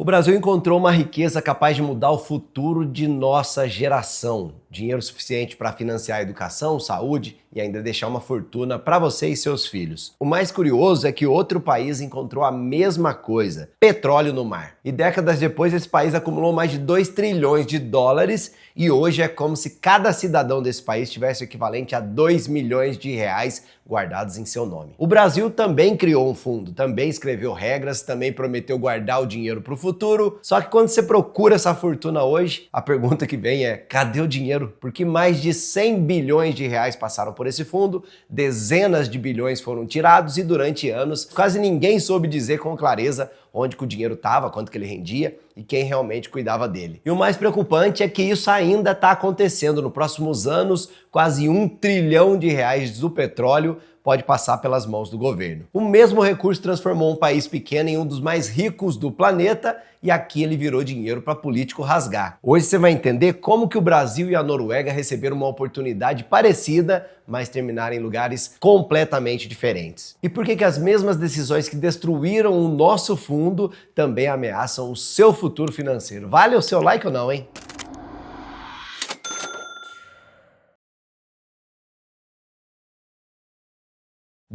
O Brasil encontrou uma riqueza capaz de mudar o futuro de nossa geração. Dinheiro suficiente para financiar a educação, saúde e ainda deixar uma fortuna para você e seus filhos. O mais curioso é que outro país encontrou a mesma coisa, petróleo no mar. E décadas depois esse país acumulou mais de 2 trilhões de dólares e hoje é como se cada cidadão desse país tivesse o equivalente a 2 milhões de reais guardados em seu nome. O Brasil também criou um fundo, também escreveu regras, também prometeu guardar o dinheiro para o futuro, só que quando você procura essa fortuna hoje, a pergunta que vem é, cadê o dinheiro? Porque mais de 100 bilhões de reais passaram por esse fundo, dezenas de bilhões foram tirados e durante anos quase ninguém soube dizer com clareza onde que o dinheiro estava, quanto que ele rendia e quem realmente cuidava dele. E o mais preocupante é que isso ainda está acontecendo. Nos próximos anos, quase 1 trilhão de reais do petróleo pode passar pelas mãos do governo. O mesmo recurso transformou um país pequeno em um dos mais ricos do planeta e aqui ele virou dinheiro para político rasgar. Hoje você vai entender como que o Brasil e a Noruega receberam uma oportunidade parecida, mas terminaram em lugares completamente diferentes. E por que que as mesmas decisões que destruíram o nosso fundo também ameaçam o seu futuro financeiro? Vale o seu like ou não, hein?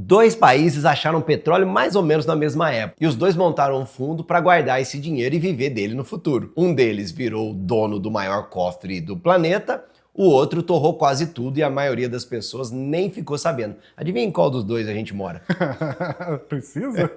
Dois países acharam petróleo mais ou menos na mesma época e os dois montaram um fundo para guardar esse dinheiro e viver dele no futuro. Um deles virou o dono do maior cofre do planeta, o outro torrou quase tudo e a maioria das pessoas nem ficou sabendo. Adivinha em qual dos dois a gente mora? Precisa?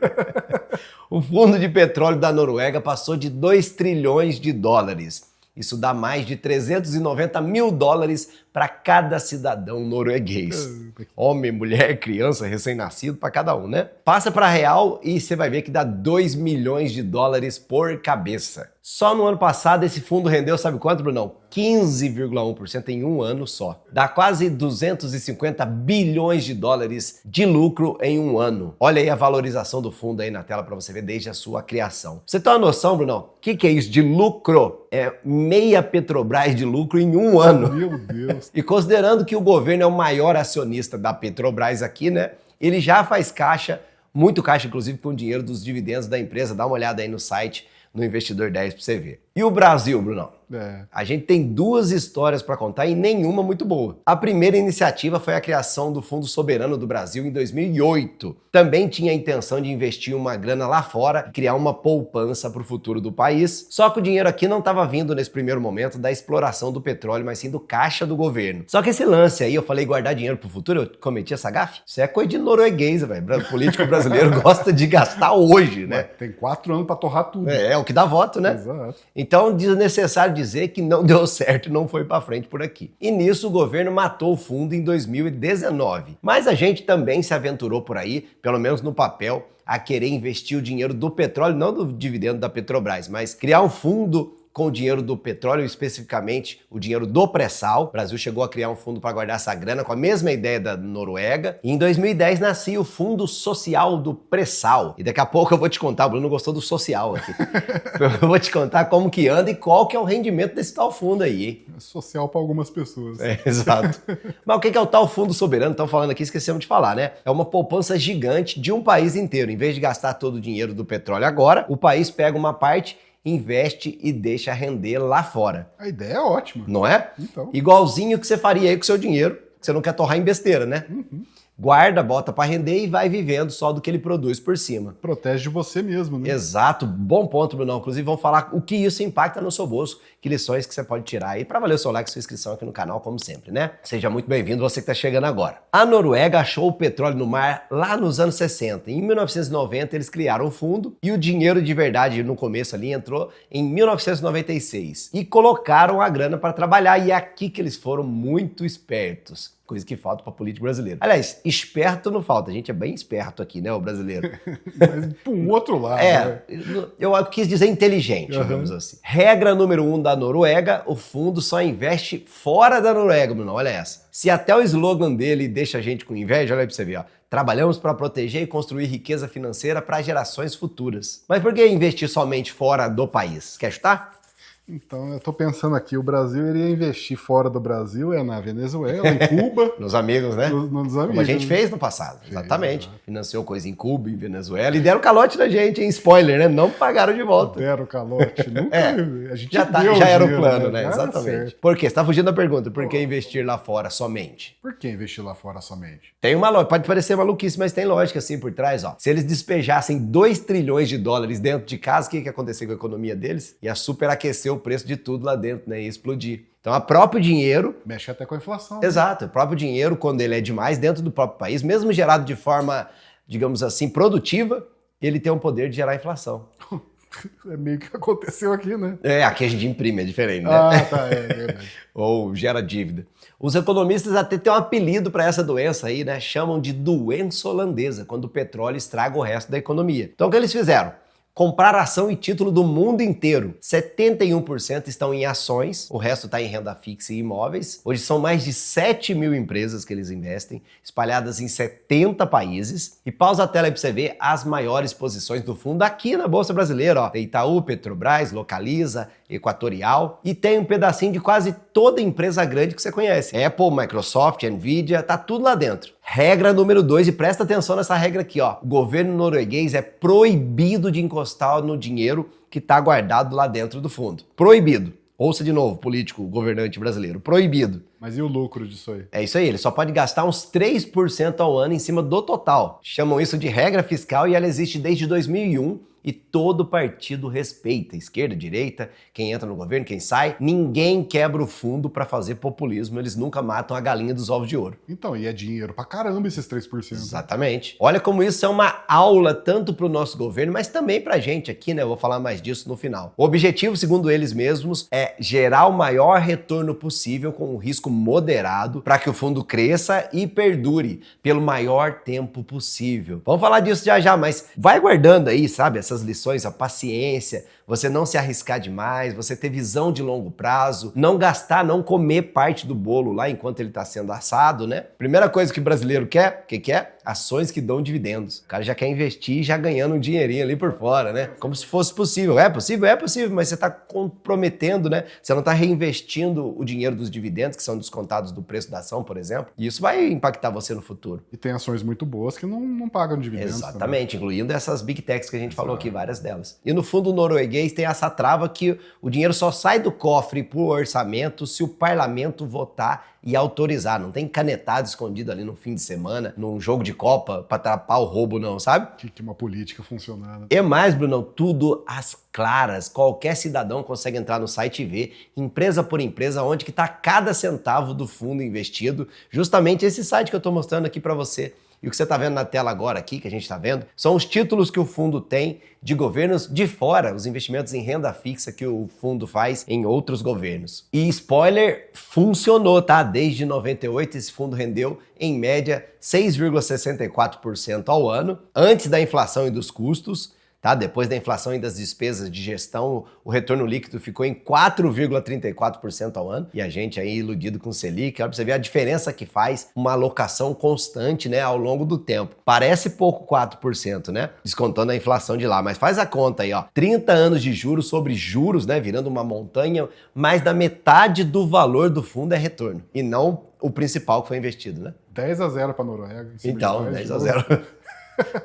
O fundo de petróleo da Noruega passou de 2 trilhões de dólares. Isso dá mais de 390 mil dólares para cada cidadão norueguês. Homem, mulher, criança, recém-nascido, para cada um, né? Passa para real e você vai ver que dá 2 milhões de dólares por cabeça. Só no ano passado esse fundo rendeu, sabe quanto, Brunão? 15,1% em um ano só. Dá quase 250 bilhões de dólares de lucro em um ano. Olha aí a valorização do fundo aí na tela para você ver desde a sua criação. Pra você tem uma noção, Brunão? O que é isso de lucro? É meia Petrobras de lucro em um ano. Meu Deus. E considerando que o governo é o maior acionista da Petrobras aqui, né? Ele já faz caixa, muito caixa, inclusive, com o dinheiro dos dividendos da empresa. Dá uma olhada aí no site, no Investidor 10 para você ver. E o Brasil, Brunão? A gente tem 2 histórias para contar e nenhuma muito boa. A primeira iniciativa foi a criação do Fundo Soberano do Brasil em 2008. Também tinha a intenção de investir uma grana lá fora e criar uma poupança para o futuro do país. Só que o dinheiro aqui não estava vindo nesse primeiro momento da exploração do petróleo, mas sim do caixa do governo. Só que esse lance aí, eu falei guardar dinheiro para o futuro, eu cometi essa gafe? Isso é coisa de norueguês, velho. O político brasileiro gosta de gastar hoje, né? Tem 4 anos para torrar tudo. É o que dá voto, né? Exato. Então, desnecessário dizer que não deu certo e não foi para frente por aqui. E nisso o governo matou o fundo em 2019. Mas a gente também se aventurou por aí, pelo menos no papel, a querer investir o dinheiro do petróleo, não do dividendo da Petrobras, mas criar um fundo com o dinheiro do petróleo, especificamente o dinheiro do pré-sal. O Brasil chegou a criar um fundo para guardar essa grana com a mesma ideia da Noruega. E em 2010 nascia o Fundo Social do Pré-sal. E daqui a pouco eu vou te contar, o Bruno gostou do social aqui. Eu vou te contar como que anda e qual que é o rendimento desse tal fundo aí, hein? É social para algumas pessoas. Exato. Mas o que é o tal Fundo Soberano? Estão falando aqui, esquecemos de falar, né? É uma poupança gigante de um país inteiro. Em vez de gastar todo o dinheiro do petróleo agora, o país pega uma parte, investe e deixa render lá fora. A ideia é ótima. Não é? Então. Igualzinho que você faria aí com o seu dinheiro, que você não quer torrar em besteira, né? Guarda, bota para render e vai vivendo só do que ele produz por cima. Protege você mesmo, né? Exato, bom ponto, Bruno. Inclusive vamos falar o que isso impacta no seu bolso, que lições que você pode tirar aí para valer o seu like e sua inscrição aqui no canal, como sempre, né? Seja muito bem-vindo, você que está chegando agora. A Noruega achou o petróleo no mar lá nos anos 60. Em 1990 eles criaram um fundo e o dinheiro de verdade no começo ali entrou em 1996 e colocaram a grana para trabalhar e é aqui que eles foram muito espertos. Coisa que falta para político brasileiro. Aliás, esperto não falta, a gente é bem esperto aqui, né, o brasileiro. Mas por um outro lado. Né? Eu quis dizer inteligente, digamos assim. Regra número 1 da Noruega, o fundo só investe fora da Noruega, Bruno, olha essa. Se até o slogan dele deixa a gente com inveja, olha aí pra você ver, ó. Trabalhamos para proteger e construir riqueza financeira para gerações futuras. Mas por que investir somente fora do país? Quer chutar? Então, eu tô pensando aqui, o Brasil iria investir fora do Brasil, na Venezuela, em Cuba. Nos amigos, né? Nos amigos. Como a gente fez no passado, exatamente. Financiou coisa em Cuba, em Venezuela, e deram calote na gente, hein? Spoiler, né? Não pagaram de volta. Deram calote, nunca. A gente já deu era dinheiro, o plano, né? Exatamente. Certo. Por quê? Você tá fugindo da pergunta. Por que investir lá fora somente? Por que investir lá fora somente? Tem uma lógica, pode parecer maluquice, mas tem lógica assim por trás, ó. Se eles despejassem 2 trilhões de dólares dentro de casa, o que ia acontecer com a economia deles? Ia superaquecer o preço de tudo lá dentro, né? Ia explodir. Então, o próprio dinheiro... Mexe até com a inflação. Exato. O próprio dinheiro, quando ele é demais dentro do próprio país, mesmo gerado de forma, digamos assim, produtiva, ele tem o poder de gerar inflação. É meio que aconteceu aqui, né? Aqui a gente imprime, é diferente, né? Tá, é verdade. Ou gera dívida. Os economistas até têm um apelido para essa doença aí, né? Chamam de doença holandesa, quando o petróleo estraga o resto da economia. Então, o que eles fizeram? Comprar ação e título do mundo inteiro. 71% estão em ações, o resto está em renda fixa e imóveis. Hoje são mais de 7 mil empresas que eles investem, espalhadas em 70 países. E pausa a tela aí para você ver as maiores posições do fundo aqui na Bolsa Brasileira. Ó. Tem Itaú, Petrobras, Localiza, Equatorial e tem um pedacinho de quase toda empresa grande que você conhece. Apple, Microsoft, Nvidia, tá tudo lá dentro. Regra número 2, e presta atenção nessa regra aqui, ó. O governo norueguês é proibido de encostar no dinheiro que está guardado lá dentro do fundo. Proibido. Ouça de novo, político, governante brasileiro. Proibido. Mas e o lucro disso aí? É isso aí, ele só pode gastar uns 3% ao ano em cima do total. Chamam isso de regra fiscal e ela existe desde 2001 e todo partido respeita. Esquerda, direita, quem entra no governo, quem sai. Ninguém quebra o fundo para fazer populismo, eles nunca matam a galinha dos ovos de ouro. Então, e é dinheiro pra caramba esses 3%. Exatamente. Olha como isso é uma aula tanto para o nosso governo, mas também pra gente aqui, né? Eu vou falar mais disso no final. O objetivo, segundo eles mesmos, é gerar o maior retorno possível com um risco moderado para que o fundo cresça e perdure pelo maior tempo possível. Vamos falar disso já já, mas vai guardando aí, sabe, essas lições, a paciência, você não se arriscar demais, você ter visão de longo prazo, não gastar, não comer parte do bolo lá enquanto ele está sendo assado, né? Primeira coisa que o brasileiro quer, o que quer? Ações que dão dividendos. O cara já quer investir já ganhando um dinheirinho ali por fora, né? Como se fosse possível. É possível, mas você está comprometendo, né? Você não está reinvestindo o dinheiro dos dividendos, que são descontados do preço da ação, por exemplo. E isso vai impactar você no futuro. E tem ações muito boas que não pagam dividendos. Exatamente, também. Incluindo essas big techs que a gente falou aqui, várias delas. E no fundo norueguês tem essa trava que o dinheiro só sai do cofre pro orçamento se o parlamento votar e autorizar. Não tem canetado escondido ali no fim de semana, num jogo de Copa, pra tapar o roubo, não, sabe? Que uma política funcionando. É mais, Brunão, tudo às claras. Qualquer cidadão consegue entrar no site e ver, empresa por empresa, onde que tá cada centavo do fundo investido. Justamente esse site que eu tô mostrando aqui pra você. E o que você está vendo na tela agora aqui, que a gente está vendo, são os títulos que o fundo tem de governos de fora, os investimentos em renda fixa que o fundo faz em outros governos. E spoiler, funcionou, tá? Desde 98 esse fundo rendeu, em média, 6,64% ao ano, antes da inflação e dos custos. Tá? Depois da inflação e das despesas de gestão, o retorno líquido ficou em 4,34% ao ano. E a gente aí iludido com o Selic, olha pra você ver a diferença que faz uma alocação constante, né, ao longo do tempo. Parece pouco 4%, né? Descontando a inflação de lá, mas faz a conta aí, ó. 30 anos de juros sobre juros, né, virando uma montanha, mais da metade do valor do fundo é retorno. E não o principal que foi investido, né? 10-0 pra Noruega. Então, 10-0.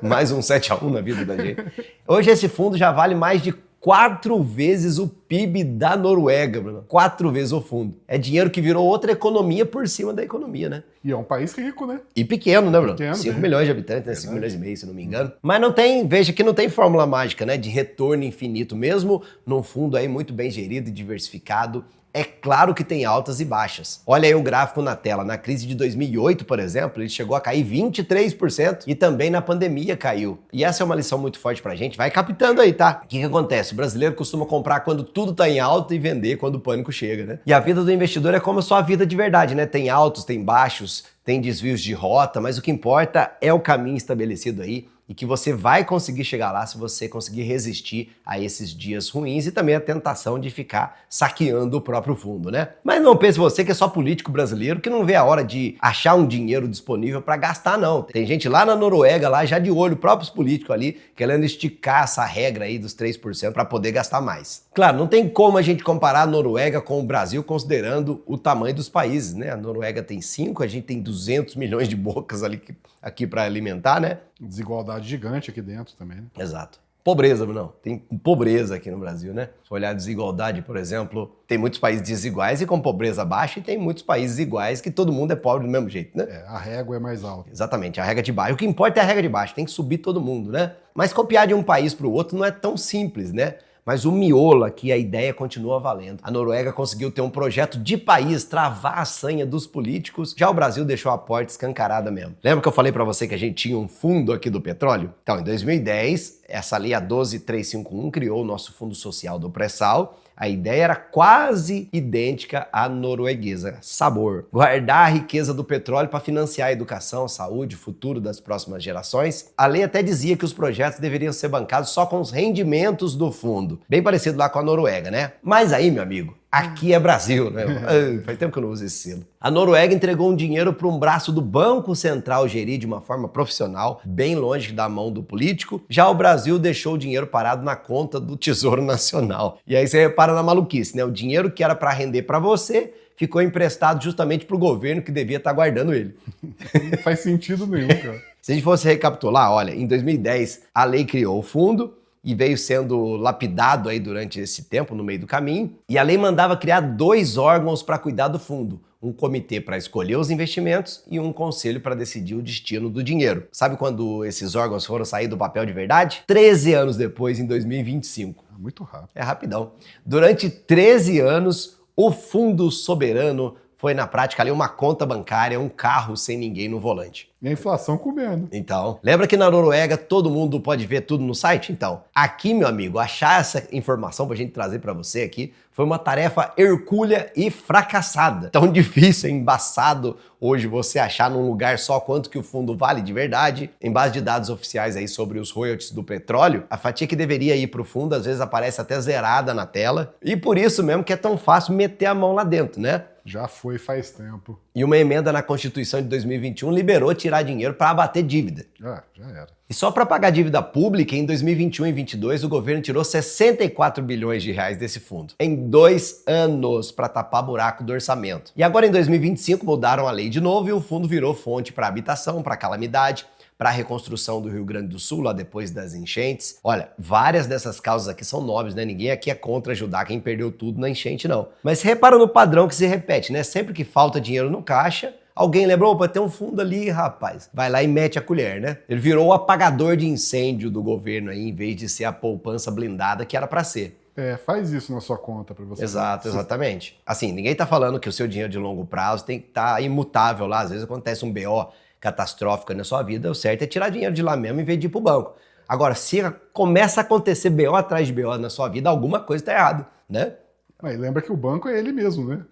Mais um 7-1 na vida da gente. Hoje esse fundo já vale mais de 4 vezes o PIB da Noruega, Bruno. 4 vezes o fundo. É dinheiro que virou outra economia por cima da economia, né? E é um país rico, né? E pequeno, né, Bruno? Pequeno, 5 milhões de habitantes, né? 5 milhões e meio, se não me engano. Mas não tem, veja que não tem fórmula mágica, né? De retorno infinito, mesmo num fundo aí muito bem gerido e diversificado. É claro que tem altas e baixas. Olha aí o gráfico na tela. Na crise de 2008, por exemplo, ele chegou a cair 23% e também na pandemia caiu. E essa é uma lição muito forte pra gente. Vai captando aí, tá? O que acontece? O brasileiro costuma comprar quando tudo tá em alta e vender quando o pânico chega, né? E a vida do investidor é como a sua vida de verdade, né? Tem altos, tem baixos, tem desvios de rota, mas o que importa é o caminho estabelecido aí e que você vai conseguir chegar lá se você conseguir resistir a esses dias ruins e também a tentação de ficar saqueando o próprio fundo, né? Mas não pense você que é só político brasileiro que não vê a hora de achar um dinheiro disponível para gastar, não. Tem gente lá na Noruega, lá já de olho, próprios políticos ali, querendo esticar essa regra aí dos 3% para poder gastar mais. Claro, não tem como a gente comparar a Noruega com o Brasil considerando o tamanho dos países, né? A Noruega tem 5, a gente tem 200 milhões de bocas ali aqui para alimentar, né? Desigualdade gigante aqui dentro também, né? Exato. Pobreza, não. Tem pobreza aqui no Brasil, né? Se olhar a desigualdade, por exemplo, tem muitos países desiguais e com pobreza baixa e tem muitos países iguais que todo mundo é pobre do mesmo jeito, né? A régua é mais alta. Exatamente, a regra de baixo. O que importa é a regra de baixo, tem que subir todo mundo, né? Mas copiar de um país para o outro não é tão simples, né? Mas o miolo aqui, a ideia continua valendo. A Noruega conseguiu ter um projeto de país, travar a sanha dos políticos. Já o Brasil deixou a porta escancarada mesmo. Lembra que eu falei para você que a gente tinha um fundo aqui do petróleo? Então, em 2010, essa lei, a 12351, criou o nosso Fundo Social do Pré-Sal. A ideia era quase idêntica à norueguesa. Sabor. Guardar a riqueza do petróleo para financiar a educação, a saúde, o futuro das próximas gerações. A lei até dizia que os projetos deveriam ser bancados só com os rendimentos do fundo. Bem parecido lá com a Noruega, né? Mas aí, meu amigo, aqui é Brasil, né? Faz tempo que eu não uso esse selo. A Noruega entregou um dinheiro para um braço do Banco Central gerir de uma forma profissional, bem longe da mão do político. Já o Brasil deixou o dinheiro parado na conta do Tesouro Nacional. E aí você repara na maluquice, né? O dinheiro que era para render para você ficou emprestado justamente para o governo que devia estar guardando ele. Não faz sentido nenhum, cara. Se a gente fosse recapitular, olha, em 2010 a lei criou o fundo e veio sendo lapidado aí durante esse tempo, no meio do caminho. E a lei mandava criar 2 órgãos para cuidar do fundo. Um comitê para escolher os investimentos e um conselho para decidir o destino do dinheiro. Sabe quando esses órgãos foram sair do papel de verdade? 13 anos depois, em 2025. Muito rápido. É rapidão. Durante 13 anos, o Fundo Soberano foi na prática ali uma conta bancária, um carro sem ninguém no volante. E a inflação comendo. Então, lembra que na Noruega todo mundo pode ver tudo no site? Então, aqui, meu amigo, achar essa informação pra gente trazer pra você aqui foi uma tarefa hercúlea e fracassada. Tão difícil, embaçado hoje você achar num lugar só quanto que o fundo vale de verdade. Em base de dados oficiais aí sobre os royalties do petróleo, a fatia que deveria ir pro fundo às vezes aparece até zerada na tela. E por isso mesmo que é tão fácil meter a mão lá dentro, né? Já foi faz tempo. E uma emenda na Constituição de 2021 liberou tirar dinheiro para abater dívida. Já era. E só para pagar dívida pública, em 2021 e 2022, o governo tirou 64 bilhões de reais desse fundo. Em 2 anos, para tapar buraco do orçamento. E agora, em 2025, mudaram a lei de novo e o fundo virou fonte para habitação, para calamidade, para a reconstrução do Rio Grande do Sul, lá depois das enchentes. Olha, várias dessas causas aqui são nobres, né? Ninguém aqui é contra ajudar quem perdeu tudo na enchente, não. Mas repara no padrão que se repete, né? Sempre que falta dinheiro no caixa, alguém lembra, opa, tem um fundo ali, rapaz. Vai lá e mete a colher, né? Ele virou o apagador de incêndio do governo aí, em vez de ser a poupança blindada que era para ser. Faz isso na sua conta para você. Exato, exatamente. Assim, ninguém tá falando que o seu dinheiro de longo prazo tem que estar imutável lá. Às vezes acontece um BO catastrófica na sua vida, o certo é tirar dinheiro de lá mesmo em vez de ir pro banco. Agora, se começa a acontecer BO atrás de BO na sua vida, alguma coisa tá errada, né? Mas lembra que o banco é ele mesmo, né?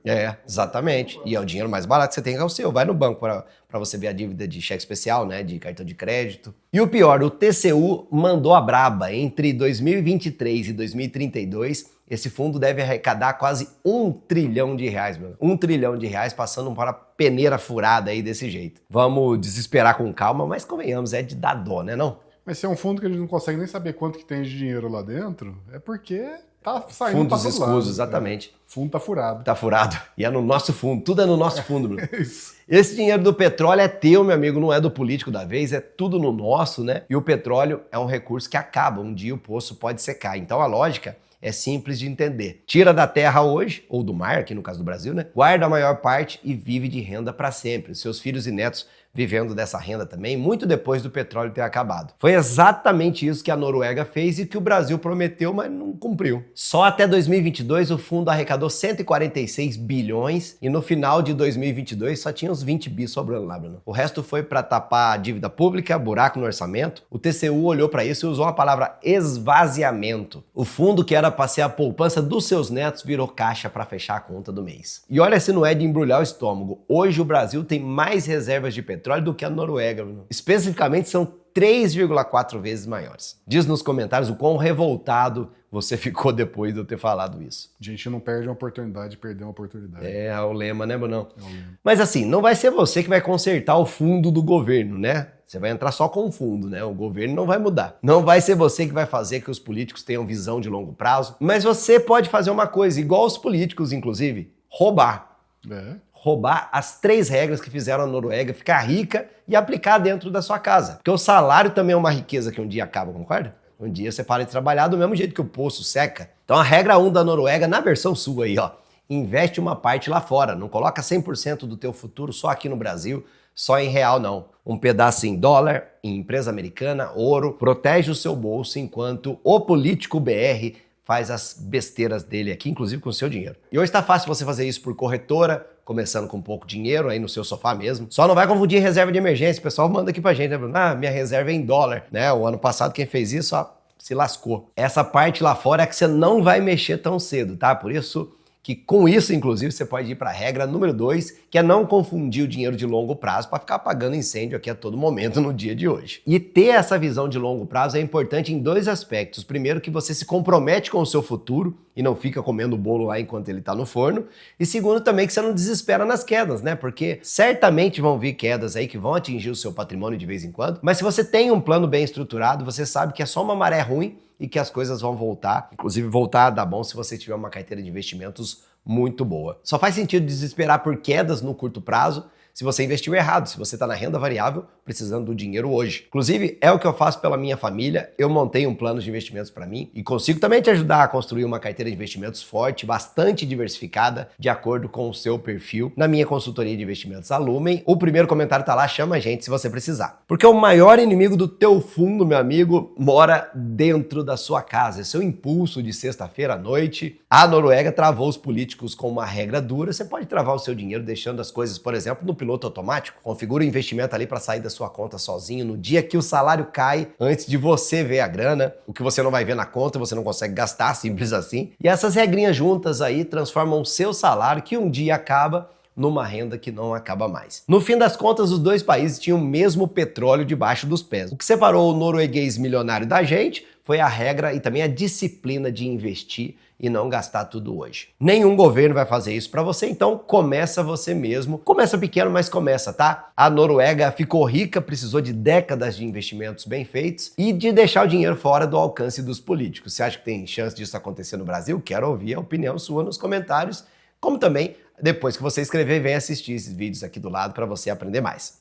Exatamente. E é o dinheiro mais barato que você tem que é o seu. Vai no banco para você ver a dívida de cheque especial, né? De cartão de crédito. E o pior, o TCU mandou a braba. Entre 2023 e 2032, esse fundo deve arrecadar quase R$1 trilhão, meu. R$1 trilhão passando para a peneira furada aí desse jeito. Vamos desesperar com calma, mas convenhamos, é de dar dó, né não? Mas se é um fundo que a gente não consegue nem saber quanto que tem de dinheiro lá dentro, é porque tá saindo fundos pra todo escusos, lado. exatamente. O fundo tá furado. Tá furado. E é no nosso fundo. Tudo é no nosso fundo, Bruno. Isso. Esse dinheiro do petróleo é teu, meu amigo, não é do político da vez, é tudo no nosso, né? E o petróleo é um recurso que acaba. Um dia o poço pode secar. Então a lógica é simples de entender. Tira da terra hoje, ou do mar, aqui no caso do Brasil, né? Guarda a maior parte e vive de renda para sempre. Seus filhos e netos vivendo dessa renda também, muito depois do petróleo ter acabado. Foi exatamente isso que a Noruega fez e que o Brasil prometeu, mas não cumpriu. Só até 2022 o fundo arrecadou 146 bilhões e no final de 2022 só tinha uns 20 bi sobrando lá, Bruno. O resto foi para tapar a dívida pública, buraco no orçamento. O TCU olhou para isso e usou a palavra esvaziamento. O fundo que era para ser a poupança dos seus netos virou caixa para fechar a conta do mês. E olha se não é de embrulhar o estômago. Hoje o Brasil tem mais reservas de petróleo do que a Noruega, Bruno. Especificamente são 3,4 vezes maiores. Diz nos comentários o quão revoltado você ficou depois de eu ter falado isso. A gente não perde uma oportunidade, perdeu uma oportunidade. É o lema, né, Brunão? É o lema. Mas assim, não vai ser você que vai consertar o fundo do governo, né? Você vai entrar só com o fundo, né? O governo não vai mudar. Não vai ser você que vai fazer que os políticos tenham visão de longo prazo, mas você pode fazer uma coisa, igual os políticos, inclusive, roubar. Roubar as 3 regras que fizeram a Noruega ficar rica e aplicar dentro da sua casa. Porque o salário também é uma riqueza que um dia acaba, concorda? Um dia você para de trabalhar do mesmo jeito que o poço seca. Então a regra 1 da Noruega, na versão sua aí, ó, investe uma parte lá fora. Não coloca 100% do teu futuro só aqui no Brasil, só em real não. Um pedaço em dólar, em empresa americana, ouro, protege o seu bolso enquanto o político BR faz as besteiras dele aqui, inclusive com o seu dinheiro. E hoje tá fácil você fazer isso por corretora, começando com pouco dinheiro aí no seu sofá mesmo. Só não vai confundir reserva de emergência. O pessoal manda aqui pra gente, né, Bruno? Ah, minha reserva é em dólar, né? O ano passado quem fez isso, ó, se lascou. Essa parte lá fora é que você não vai mexer tão cedo, tá? Por isso que com isso, inclusive, você pode ir para a regra número 2, que é não confundir o dinheiro de longo prazo para ficar apagando incêndio aqui a todo momento no dia de hoje. E ter essa visão de longo prazo é importante em 2 aspectos. Primeiro, que você se compromete com o seu futuro e não fica comendo o bolo lá enquanto ele está no forno. E segundo, também que você não desespera nas quedas, né? Porque certamente vão vir quedas aí que vão atingir o seu patrimônio de vez em quando. Mas se você tem um plano bem estruturado, você sabe que é só uma maré ruim e que as coisas vão voltar, inclusive voltar a dar bom se você tiver uma carteira de investimentos muito boa. Só faz sentido desesperar por quedas no curto prazo se você investiu errado, se você está na renda variável precisando do dinheiro hoje. Inclusive, é o que eu faço pela minha família, eu montei um plano de investimentos para mim e consigo também te ajudar a construir uma carteira de investimentos forte, bastante diversificada, de acordo com o seu perfil, na minha consultoria de investimentos a Lumen. O primeiro comentário tá lá, chama a gente se você precisar. Porque o maior inimigo do teu fundo, meu amigo, mora dentro da sua casa. Esse é o impulso de sexta-feira à noite. A Noruega travou os políticos com uma regra dura. Você pode travar o seu dinheiro deixando as coisas, por exemplo, no piloto automático. Configura o investimento ali para sair da sua conta sozinho no dia que o salário cai, antes de você ver a grana. O que você não vai ver na conta, você não consegue gastar, simples assim. E essas regrinhas juntas aí transformam o seu salário, que um dia acaba, numa renda que não acaba mais. No fim das contas, os 2 países tinham o mesmo petróleo debaixo dos pés. O que separou o norueguês milionário da gente foi a regra e também a disciplina de investir e não gastar tudo hoje. Nenhum governo vai fazer isso para você, então começa você mesmo. Começa pequeno, mas começa, tá? A Noruega ficou rica, precisou de décadas de investimentos bem feitos e de deixar o dinheiro fora do alcance dos políticos. Você acha que tem chance disso acontecer no Brasil? Quero ouvir a opinião sua nos comentários, como também depois que você escrever, vem assistir esses vídeos aqui do lado para você aprender mais.